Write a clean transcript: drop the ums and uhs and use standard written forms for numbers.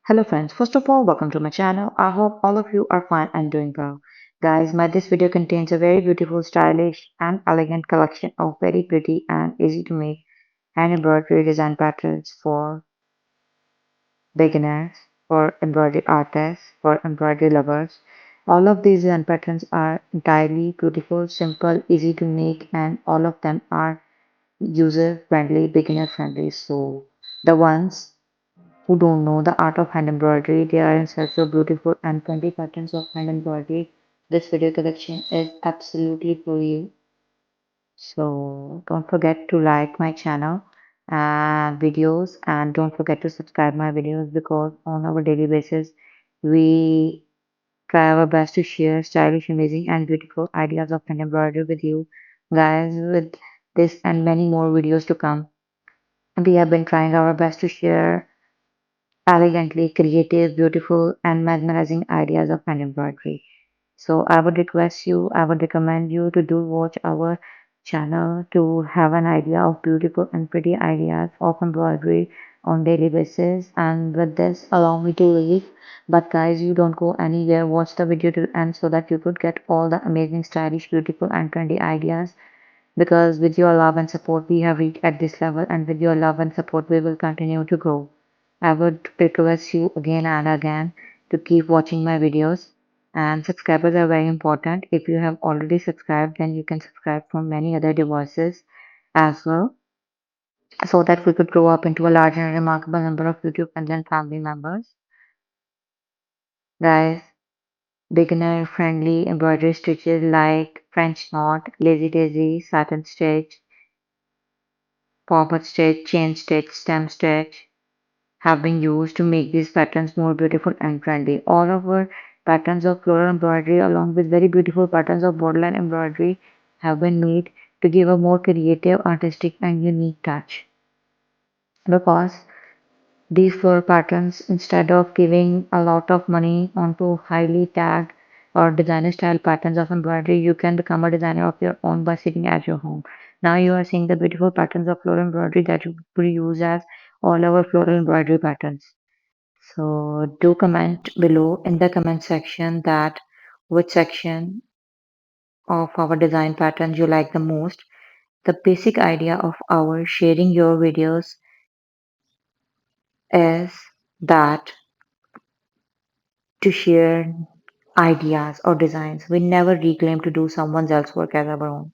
Hello friends, first of all, welcome to my channel. I hope all of you are fine and doing well. Guys, this video contains a very beautiful, stylish and elegant collection of very pretty and easy to make hand embroidery design patterns for beginners, for embroidery artists, for embroidery lovers. All of these design patterns are entirely beautiful, simple, easy to make, and all of them are user friendly, beginner friendly. So the ones who don't know the art of hand embroidery, they are in search of beautiful and trendy patterns of hand embroidery. This video collection is absolutely for you. So don't forget to like my channel and videos, and don't forget to subscribe my videos because on our daily basis we try our best to share stylish, amazing and beautiful ideas of hand embroidery with you guys. With this and many more videos to come, we have been trying our best to share elegantly creative, beautiful, and mesmerizing ideas of hand embroidery. So I would recommend you to do watch our channel to have an idea of beautiful and pretty ideas of embroidery on daily basis. And with this, allow me to leave. But guys, you don't go anywhere. Watch the video to end so that you could get all the amazing, stylish, beautiful, and trendy ideas because with your love and support we have reached at this level, and with your love and support we will continue to grow. I would request you again and again to keep watching my videos, and subscribers are very important. If you have already subscribed, then you can subscribe from many other devices as well, so that we could grow up into a large and remarkable number of YouTube and then family members. Guys, beginner friendly embroidery stitches like French knot, lazy daisy, satin stitch, forward stitch, chain stitch, stem stitch have been used to make these patterns more beautiful and trendy. All of our patterns of floral embroidery, along with very beautiful patterns of borderline embroidery, have been made to give a more creative, artistic, and unique touch. Because these floral patterns, instead of giving a lot of money onto highly tagged or designer style patterns of embroidery, you can become a designer of your own by sitting at your home. Now you are seeing the beautiful patterns of floral embroidery that you could use as all our floral embroidery patterns. So do comment below in the comment section that which section of our design patterns you like the most. The basic idea of our sharing your videos is that to share ideas or designs. We never reclaim to do someone else's work as our own.